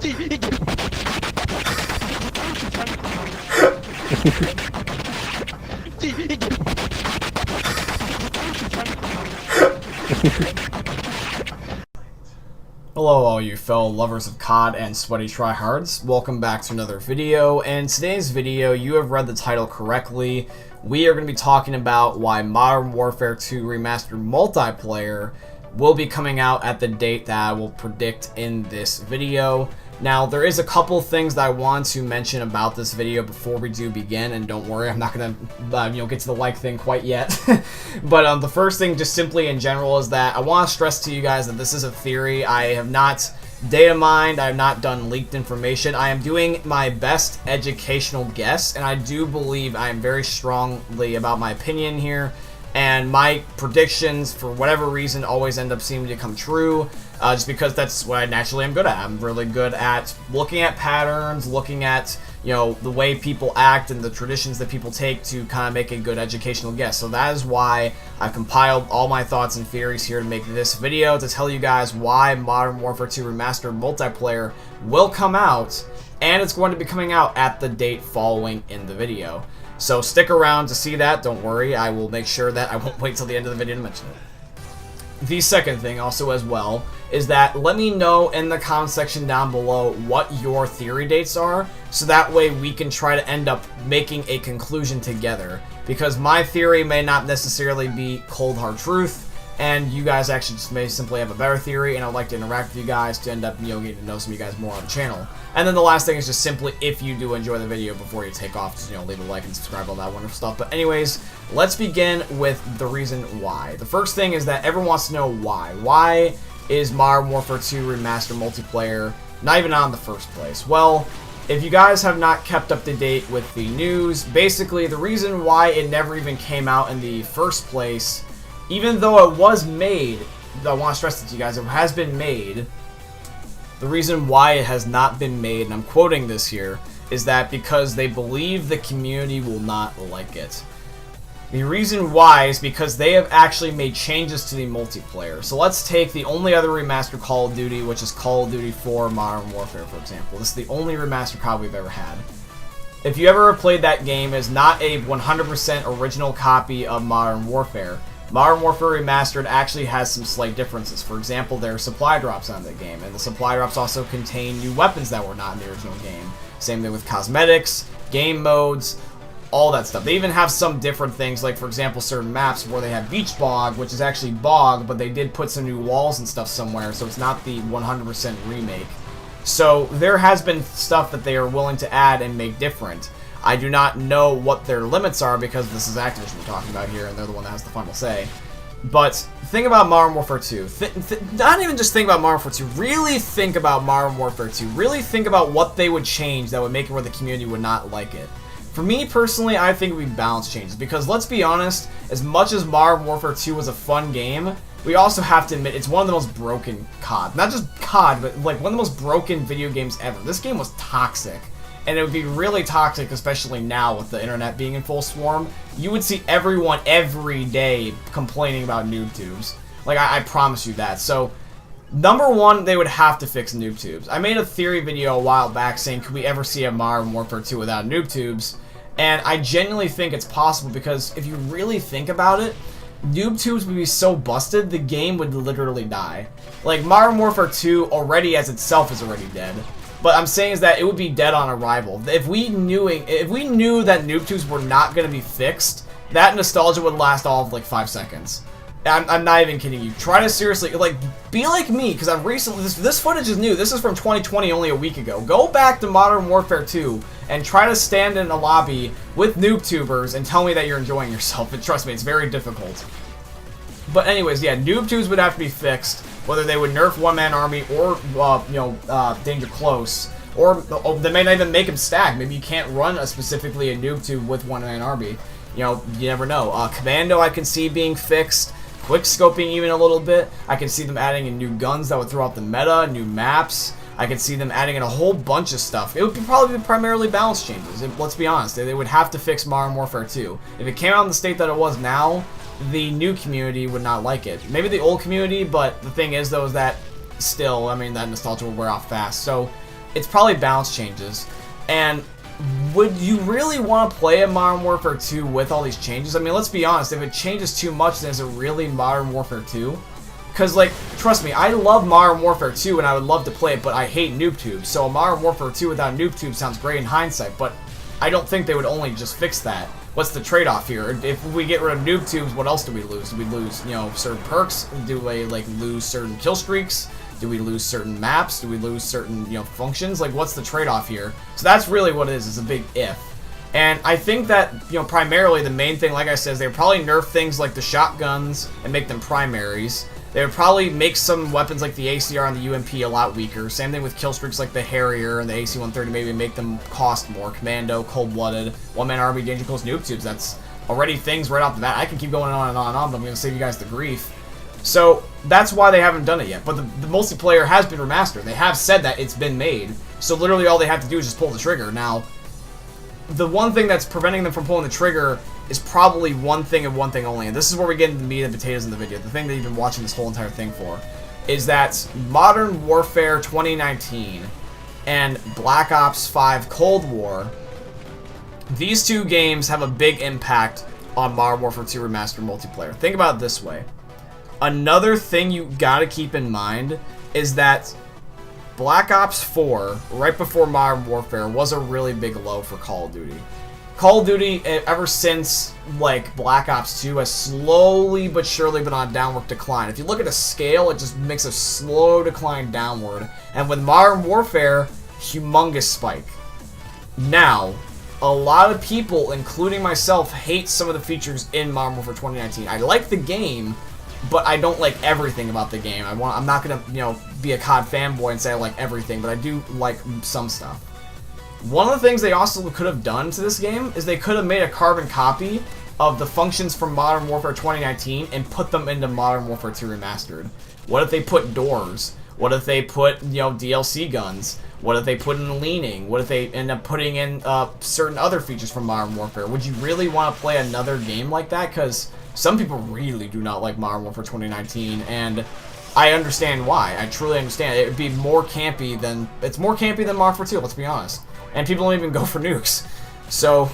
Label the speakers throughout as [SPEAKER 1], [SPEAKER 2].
[SPEAKER 1] Hello all you fellow lovers of COD and sweaty tryhards, welcome back to another video, and in today's video you have read the title correctly. We are going to be talking about why Modern Warfare 2 Remastered multiplayer will be coming out at the date that I will predict in this video. Now, there is a couple things that I want to mention about this video before we do begin, and don't worry, I'm not going to get to the like thing quite yet. But the first thing, just simply in general, is that I want to stress to you guys that this is a theory. I have not data mined, I have not done leaked information. I am doing my best educational guess, and I do believe I am very strongly about my opinion here. And my predictions, for whatever reason, always end up seeming to come true, just because that's what I naturally am good at. I'm really good at looking at patterns, looking at, the way people act and the traditions that people take to kind of make a good educational guess. So that is why I've compiled all my thoughts and theories here to make this video, to tell you guys why Modern Warfare 2 Remastered multiplayer will come out, and it's going to be coming out at the date following in the video. So stick around to see that, don't worry, I will make sure that I won't wait till the end of the video to mention it. The second thing also as well is that let me know in the comment section down below what your theory dates are, so that way we can try to end up making a conclusion together, because my theory may not necessarily be cold hard truth, and you guys actually just may simply have a better theory, and I'd like to interact with you guys to end up, getting to know some of you guys more on the channel. And then the last thing is just simply, if you do enjoy the video before you take off, just, leave a like and subscribe, all that wonderful stuff. But anyways, let's begin with the reason why. The first thing is that everyone wants to know why. Why is Modern Warfare 2 Remastered multiplayer not even on in the first place? Well, if you guys have not kept up to date with the news, basically the reason why it never even came out in the first place, even though it was made, I want to stress it to you guys, it has been made. The reason why it has not been made, and I'm quoting this here, is that because they believe the community will not like it. The reason why is because they have actually made changes to the multiplayer. So let's take the only other remastered Call of Duty, which is Call of Duty 4 Modern Warfare, for example. This is the only remastered COD we've ever had. If you ever played that game, it's not a 100% original copy of Modern Warfare. Modern Warfare Remastered actually has some slight differences. For example, there are supply drops on the game, and the supply drops also contain new weapons that were not in the original game. Same thing with cosmetics, game modes, all that stuff. They even have some different things, like for example certain maps where they have Beach Bog, which is actually Bog, but they did put some new walls and stuff somewhere, so it's not the 100% remake. So there has been stuff that they are willing to add and make different. I do not know what their limits are, because this is Activision we're talking about here, and they're the one that has the final say. But think about Modern Warfare 2. Not even just think about Modern Warfare 2. Really think about Modern Warfare 2. Really think about what they would change that would make it where the community would not like it. For me personally, I think it would be balance changes, because let's be honest, as much as Modern Warfare 2 was a fun game, we also have to admit it's one of the most broken COD. Not just COD, but like one of the most broken video games ever. This game was toxic. And it would be really toxic, especially now with the internet being in full swarm. You would see everyone every day complaining about noob tubes. Like, I promise you that. So, number one, they would have to fix noob tubes. I made a theory video a while back saying, could we ever see a Modern Warfare 2 without noob tubes? And I genuinely think it's possible, because if you really think about it, noob tubes would be so busted, the game would literally die. Like, Modern Warfare 2 already as itself is already dead. But I'm saying is that it would be dead on arrival. If we knew that noob tubes were not going to be fixed, that nostalgia would last all of like 5 seconds. I'm not even kidding you. Try to seriously, be like me, because I've recently, this footage is new. This is from 2020, only a week ago. Go back to Modern Warfare 2 and try to stand in a lobby with noob tubers and tell me that you're enjoying yourself. And trust me, it's very difficult. But anyways, yeah, noob tubes would have to be fixed, whether they would nerf one-man army or, danger close, or they may not even make them stack. Maybe you can't run specifically a noob tube with one-man army. You never know. Commando I can see being fixed, quick scoping even a little bit. I can see them adding in new guns that would throw out the meta, new maps. I could see them adding in a whole bunch of stuff. It would probably be primarily balance changes. Let's be honest, they would have to fix Modern Warfare 2. If it came out in the state that it was now, the new community would not like it. Maybe the old community, but the thing is though is that still, I mean, that nostalgia will wear off fast. So it's probably balance changes. And would you really want to play a Modern Warfare 2 with all these changes? I mean, let's be honest, if it changes too much, then is it really Modern Warfare 2? Because, like, trust me, I love Modern Warfare 2 and I would love to play it, but I hate noob tubes. So a Modern Warfare 2 without noob tubes sounds great in hindsight, but I don't think they would only just fix that. What's the trade-off here? If we get rid of noob tubes, what else do we lose? Do we lose, you know, certain perks? Do we, like, lose certain kill streaks? Do we lose certain maps? Do we lose certain, you know, functions? Like, what's the trade-off here? So that's really what it is a big if. And I think that, you know, primarily the main thing, like I said, is they would probably nerf things like the shotguns and make them primaries. They would probably make some weapons like the ACR and the UMP a lot weaker. Same thing with kill streaks like the Harrier and the AC-130, maybe make them cost more. Commando, Cold-Blooded, One-Man Army, Danger Close, noob tubes. That's already things right off the bat. I can keep going on and on and on, but I'm going to save you guys the grief. So that's why they haven't done it yet. But the multiplayer has been remastered. They have said that it's been made. So literally all they have to do is just pull the trigger. Now, the one thing that's preventing them from pulling the trigger is probably one thing and one thing only. And this is where we get into the meat and potatoes in the video. The thing that you've been watching this whole entire thing for. Is that Modern Warfare 2019 and Black Ops 5 Cold War, these two games have a big impact on Modern Warfare 2 Remastered multiplayer. Think about it this way. Another thing you gotta keep in mind is that Black Ops 4, right before Modern Warfare, was a really big low for Call of Duty. Call of Duty, ever since, like, Black Ops 2, has slowly but surely been on a downward decline. If you look at a scale, it just makes a slow decline downward. And with Modern Warfare, humongous spike. Now, a lot of people, including myself, hate some of the features in Modern Warfare 2019. I like the game, but I don't like everything about the game. I'm not gonna, you know, be a COD fanboy and say I like everything, but I do like some stuff. One of the things they also could have done to this game is they could have made a carbon copy of the functions from Modern Warfare 2019 and put them into Modern Warfare 2 Remastered. What if they put doors? What if they put, you know, DLC guns? What if they put in leaning? What if they end up putting in certain other features from Modern Warfare? Would you really want to play another game like that? Because some people really do not like Modern Warfare 2019, and I understand why. I truly understand. It would be more campy than... It's more campy than Modern Warfare 2, let's be honest. And people don't even go for nukes. So,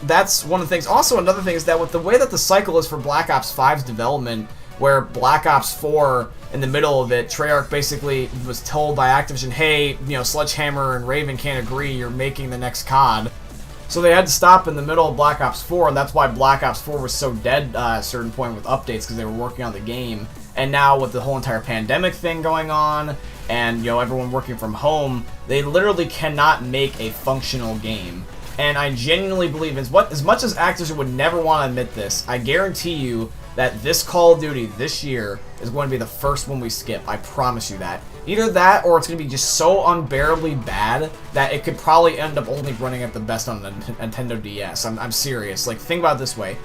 [SPEAKER 1] that's one of the things. Also, another thing is that with the way that the cycle is for Black Ops 5's development, where Black Ops 4, in the middle of it, Treyarch basically was told by Activision, hey, you know, Sledgehammer and Raven can't agree, you're making the next COD. So they had to stop in the middle of Black Ops 4, and that's why Black Ops 4 was so dead at a certain point with updates, because they were working on the game. And now with the whole entire pandemic thing going on, and, you know, everyone working from home, they literally cannot make a functional game. And I genuinely believe, as much as Activision would never want to admit this, I guarantee you that this Call of Duty this year is going to be the first one we skip. I promise you that. Either that, or it's going to be just so unbearably bad that it could probably end up only running at the best on the Nintendo DS. I'm serious. Like, think about it this way.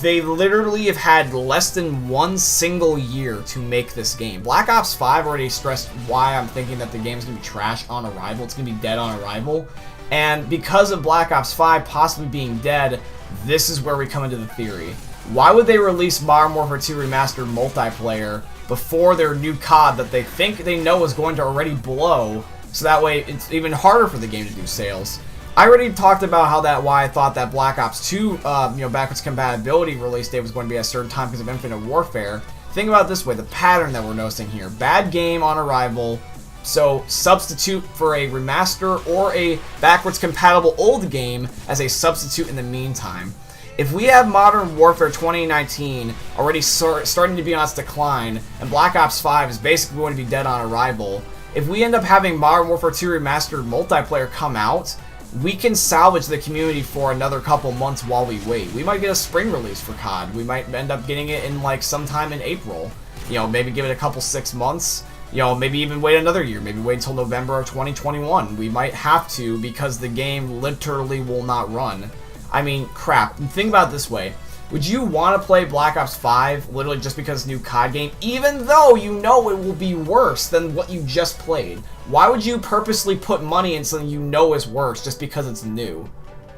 [SPEAKER 1] They literally have had less than one single year to make this game. Black Ops 5 already stressed why I'm thinking that the game's going to be trash on arrival. It's going to be dead on arrival. And because of Black Ops 5 possibly being dead, this is where we come into the theory. Why would they release Modern Warfare 2 Remastered multiplayer before their new COD that they think they know is going to already blow, so that way it's even harder for the game to do sales? I already talked about why I thought that Black Ops 2, you know, backwards compatibility release date was going to be at a certain time because of Infinite Warfare. Think about it this way, the pattern that we're noticing here. Bad game on arrival, so substitute for a remaster or a backwards compatible old game as a substitute in the meantime. If we have Modern Warfare 2019 already starting to be on its decline, and Black Ops 5 is basically going to be dead on arrival, if we end up having Modern Warfare 2 Remastered multiplayer come out, we can salvage the community for another couple months while we wait. We might get a spring release for COD. We might end up getting it in, like, sometime in April. You know, maybe give it a couple 6 months. You know, maybe even wait another year. Maybe wait until November of 2021. We might have to, because the game literally will not run. I mean, crap. Think about it this way. Would you want to play Black Ops 5 literally just because it's a new COD game, even though you know it will be worse than what you just played? Why would you purposely put money in something you know is worse just because it's new?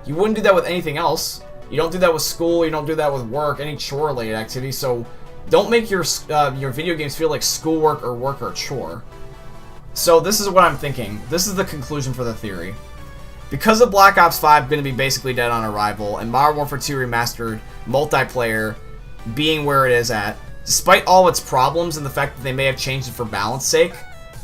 [SPEAKER 1] You wouldn't do that with anything else. You don't do that with school, you don't do that with work, any chore-related activity, so don't make your video games feel like schoolwork or work or chore. So this is what I'm thinking. This is the conclusion for the theory. Because of Black Ops 5 going to be basically dead on arrival, and Modern Warfare 2 Remastered multiplayer being where it is at, despite all its problems and the fact that they may have changed it for balance sake,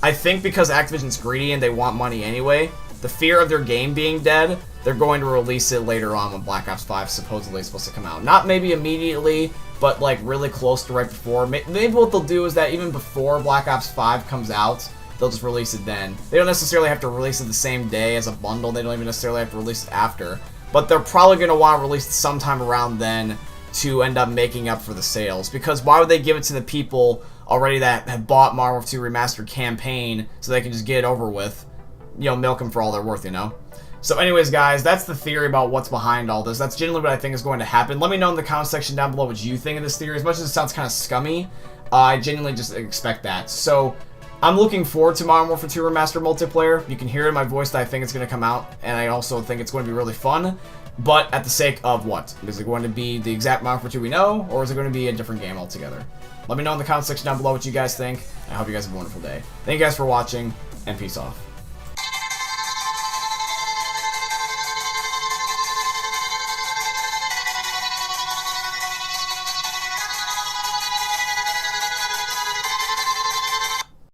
[SPEAKER 1] I think because Activision's greedy and they want money anyway, the fear of their game being dead, they're going to release it later on when Black Ops 5 supposedly is supposed to come out. Not maybe immediately, but like really close to right before. Maybe what they'll do is that even before Black Ops 5 comes out, they'll just release it then. They don't necessarily have to release it the same day as a bundle. They don't even necessarily have to release it after. But they're probably going to want to release it sometime around then to end up making up for the sales. Because why would they give it to the people already that have bought Modern Warfare 2 Remastered campaign so they can just get it over with? You know, milk them for all they're worth, you know? So anyways, guys, that's the theory about what's behind all this. That's generally what I think is going to happen. Let me know in the comment section down below what you think of this theory. As much as it sounds kind of scummy, I genuinely just expect that. So I'm looking forward to Modern Warfare 2 Remastered multiplayer. You can hear in my voice that I think it's going to come out, and I also think it's going to be really fun. But at the sake of what? Is it going to be the exact Modern Warfare 2 we know, or is it going to be a different game altogether? Let me know in the comment section down below what you guys think. I hope you guys have a wonderful day. Thank you guys for watching, and peace off.